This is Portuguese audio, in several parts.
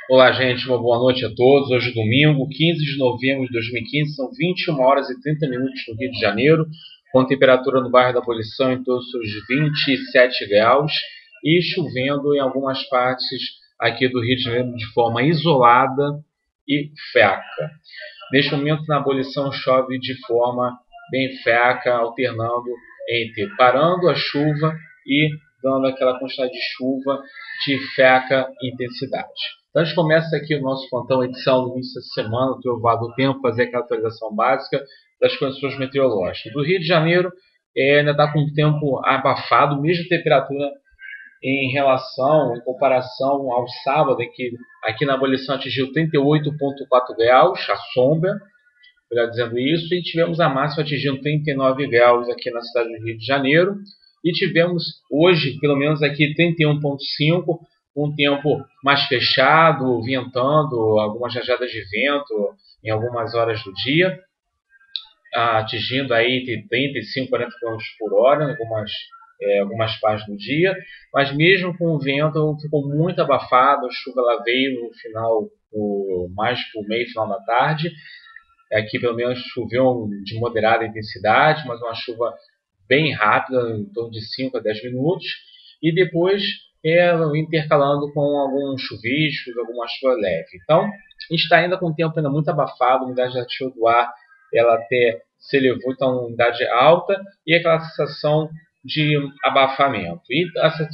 Olá, gente, uma boa noite a todos. Hoje, domingo, 15 de novembro de 2015, são 21 horas e 30 minutos no Rio de Janeiro, com temperatura no bairro da Abolição em torno dos 27 graus e chovendo em algumas partes aqui do Rio de Janeiro de forma isolada e fraca. Neste momento, na Abolição, chove de forma bem fraca, alternando entre parando a chuva e dando aquela quantidade de chuva de fraca intensidade. Então, a gente começa aqui o nosso plantão edição no início da semana, do Trovado do Tempo, fazer aquela atualização básica das condições meteorológicas. Do Rio de Janeiro, ainda está com o tempo abafado, mesma temperatura em comparação ao sábado, em que aqui na Abolição atingiu 38,4 graus, a sombra, melhor dizendo isso, e tivemos a máxima atingindo 39 graus aqui na cidade do Rio de Janeiro, e tivemos hoje, pelo menos aqui, 31,5, um tempo mais fechado, ventando, algumas rajadas de vento em algumas horas do dia, atingindo aí entre 35 e 40 km por hora em algumas partes do dia, mas mesmo com o vento ficou muito abafado, a chuva ela veio no final, mais para o meio final da tarde. Aqui pelo menos choveu de moderada intensidade, mas uma chuva bem rápida, em torno de 5 a 10 minutos, e depois intercalando com alguns chuviscos, alguma chuva leve. Então, a gente está ainda com o tempo ainda muito abafado, a umidade relativa do ar ela até se elevou, então uma umidade alta, e aquela sensação de abafamento. E essa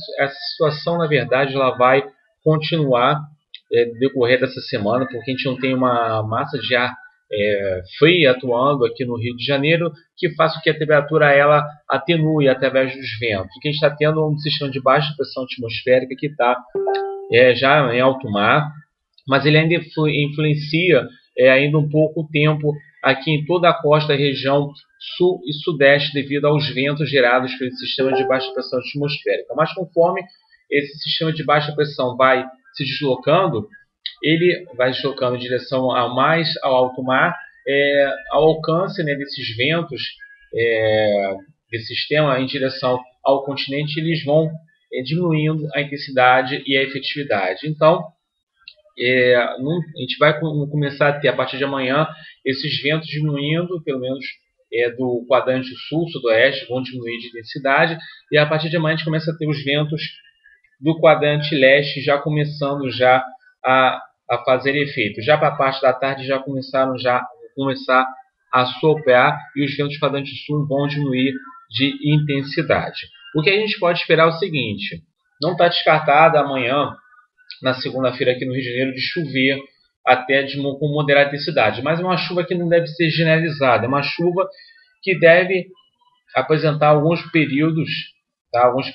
situação, na verdade, ela vai continuar no decorrer dessa semana, porque a gente não tem uma massa de ar fria atuando aqui no Rio de Janeiro, que faz com que a temperatura ela atenue através dos ventos. Que a gente está tendo um sistema de baixa pressão atmosférica que está já em alto mar, mas ele ainda influencia ainda um pouco o tempo aqui em toda a costa da região sul e sudeste devido aos ventos gerados pelo sistema de baixa pressão atmosférica. Mas conforme esse sistema de baixa pressão vai se deslocando, ele vai deslocando em direção ao alto mar, ao alcance desses ventos desse sistema em direção ao continente, eles vão diminuindo a intensidade e a efetividade. Então, a gente vai começar a ter, a partir de amanhã, esses ventos diminuindo, pelo menos do quadrante sul-sudoeste, vão diminuir de intensidade, e a partir de amanhã a gente começa a ter os ventos do quadrante leste já começando já a fazer efeito. Já para a parte da tarde já começaram começar a soprar e os ventos do quadrante sul vão diminuir de intensidade. O que a gente pode esperar é o seguinte: não está descartada amanhã, na segunda-feira aqui no Rio de Janeiro, de chover até com moderada intensidade, mas é uma chuva que não deve ser generalizada, é uma chuva que deve apresentar alguns períodos, tá? Vamos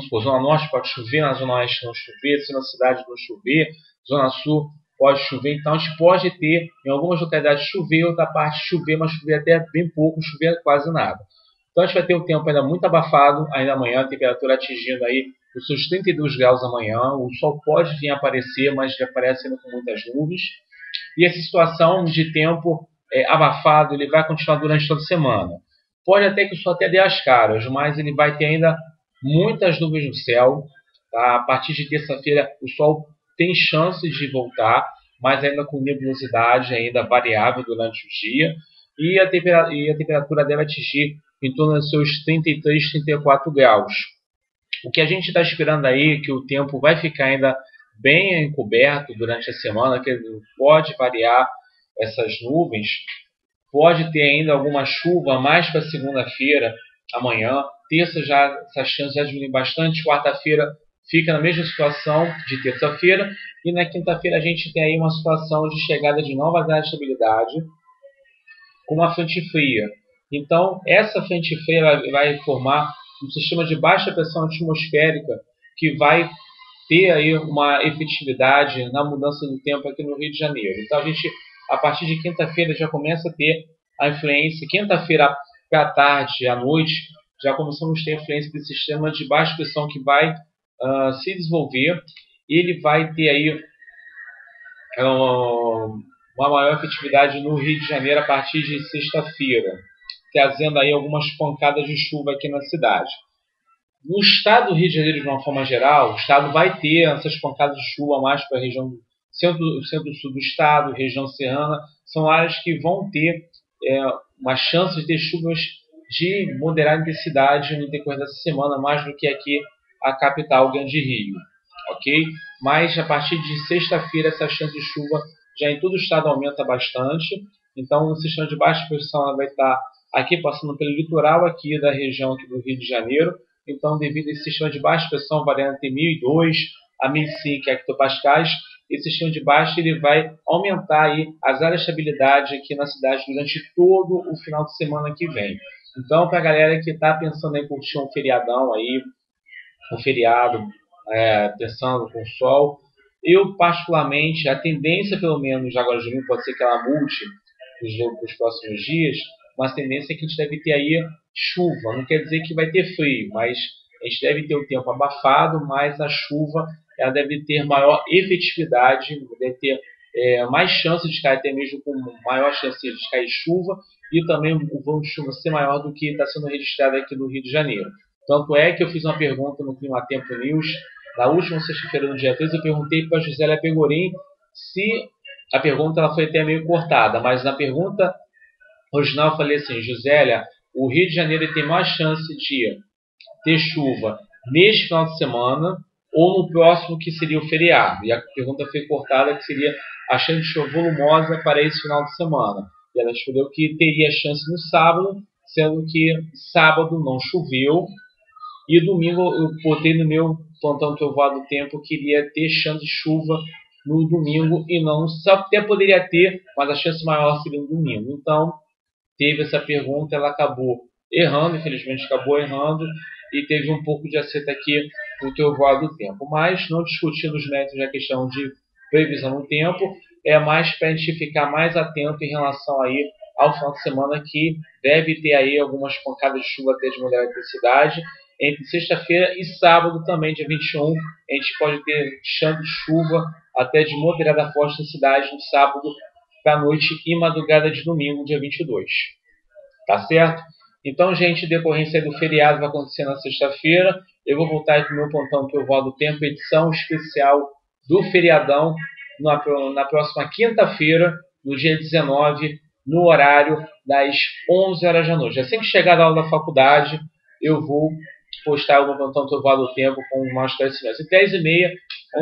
supor, Zona Norte pode chover, na Zona Oeste não chover, se na cidade não chover, Zona Sul pode chover, então a gente pode ter em algumas localidades chover, outra parte chover, mas chover até bem pouco, chover quase nada. Então a gente vai ter um tempo ainda muito abafado, ainda amanhã, a temperatura atingindo aí os seus 32 graus amanhã, o sol pode vir a aparecer, mas já aparece ainda com muitas nuvens, e essa situação de tempo abafado ele vai continuar durante toda a semana. Pode até que o sol até dê as caras, mas ele vai ter ainda muitas nuvens no céu. Tá? A partir de terça-feira o sol tem chances de voltar, mas ainda com nebulosidade ainda variável durante o dia. E a temperatura deve atingir em torno dos seus 33, 34 graus. O que a gente está esperando aí é que o tempo vai ficar ainda bem encoberto durante a semana, que pode variar essas nuvens. Pode ter ainda alguma chuva mais para segunda-feira, amanhã. Terça já essa chance já diminui bastante. Quarta-feira fica na mesma situação de terça-feira. E na quinta-feira a gente tem aí uma situação de chegada de nova área de estabilidade com uma frente fria. Então, essa frente fria vai formar um sistema de baixa pressão atmosférica que vai ter aí uma efetividade na mudança do tempo aqui no Rio de Janeiro. Então, a gente, a partir de quinta-feira, já começa a ter a influência. Quinta-feira à tarde, à noite, já começamos a ter a influência desse sistema de baixa pressão que vai se desenvolver. Ele vai ter aí uma maior efetividade no Rio de Janeiro a partir de sexta-feira, trazendo aí algumas pancadas de chuva aqui na cidade. No estado do Rio de Janeiro, de uma forma geral, o estado vai ter essas pancadas de chuva mais para a região centro-sul do estado, região serrana, são áreas que vão ter uma chance de ter chuvas de moderada intensidade no decorrer dessa semana, mais do que aqui a capital, Grande Rio, ok? Mas a partir de sexta-feira essa chance de chuva já em todo o estado aumenta bastante. Então o sistema de baixa pressão vai estar aqui passando pelo litoral aqui da região aqui do Rio de Janeiro. Então, devido a esse sistema de baixa pressão variando entre 1.002 a 1.005 hectopascais, esse sistema de baixa ele vai aumentar aí as áreas de estabilidade aqui na cidade durante todo o final de semana que vem. Então, para a galera que está pensando em curtir um feriadão aí, um feriado, pensando com sol, eu particularmente, a tendência pelo menos agora de domingo, pode ser que ela mude os próximos dias, mas a tendência é que a gente deve ter aí chuva. Não quer dizer que vai ter frio, mas a gente deve ter o tempo abafado, mas a chuva ela deve ter maior efetividade, deve ter mais chances de cair, até mesmo com maior chance de cair chuva, e também o volume de chuva ser maior do que está sendo registrado aqui no Rio de Janeiro. Tanto é que eu fiz uma pergunta no Clima Tempo News, na última sexta-feira, no dia 13, eu perguntei para a Gisélia Pegorim se a pergunta ela foi até meio cortada, mas na pergunta original eu falei assim: Gisélia, o Rio de Janeiro tem mais chance de ter chuva neste final de semana ou no próximo, que seria o feriado? E a pergunta foi cortada, que seria a chance de chuva volumosa para esse final de semana. E ela respondeu que teria chance no sábado, sendo que sábado não choveu, e domingo eu botei no meu plantão trovoado do tempo que iria ter chance de chuva no domingo e não, só até poderia ter, mas a chance maior seria no domingo. Então, teve essa pergunta, ela acabou errando, infelizmente acabou errando, e teve um pouco de acerto aqui no trovoado do tempo. Mas, não discutindo os métodos da questão de previsão do tempo, é mais para a gente ficar mais atento em relação aí ao final de semana, que deve ter aí algumas pancadas de chuva até de moderada intensidade. Entre sexta-feira e sábado também, dia 21, a gente pode ter chance de chuva até de moderada forte intensidade no sábado para noite e madrugada de domingo, dia 22. Tá certo? Então, gente, decorrência do feriado vai acontecer na sexta-feira. Eu vou voltar aqui no meu plantão trovoado do tempo, edição especial do feriadão, na próxima quinta-feira, no dia 19, no horário das 11 horas da noite. Assim que chegar da aula da faculdade, eu vou postar o meu plantão trovoado do tempo com mais esclarecimentos. E 10h30,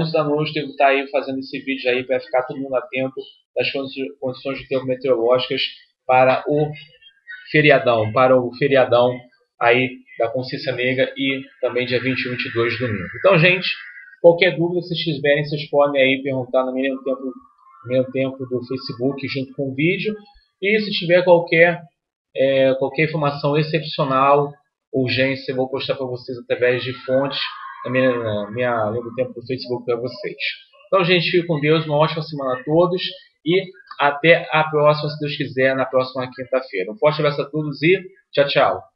11 da noite, devo estar aí fazendo esse vídeo aí para ficar todo mundo atento das condições de tempo meteorológicas para o feriadão aí da Consciência Negra, e também dia 21 e 22 de domingo. Então, gente, qualquer dúvida, se vocês tiverem, vocês podem aí perguntar no mesmo tempo do Facebook junto com o vídeo. E se tiver qualquer informação excepcional, urgência, eu vou postar para vocês através de fontes na minha linha do tempo do Facebook para vocês. Então, gente, fique com Deus, uma ótima semana a todos e até a próxima, se Deus quiser, na próxima quinta-feira. Um forte abraço a todos e tchau, tchau.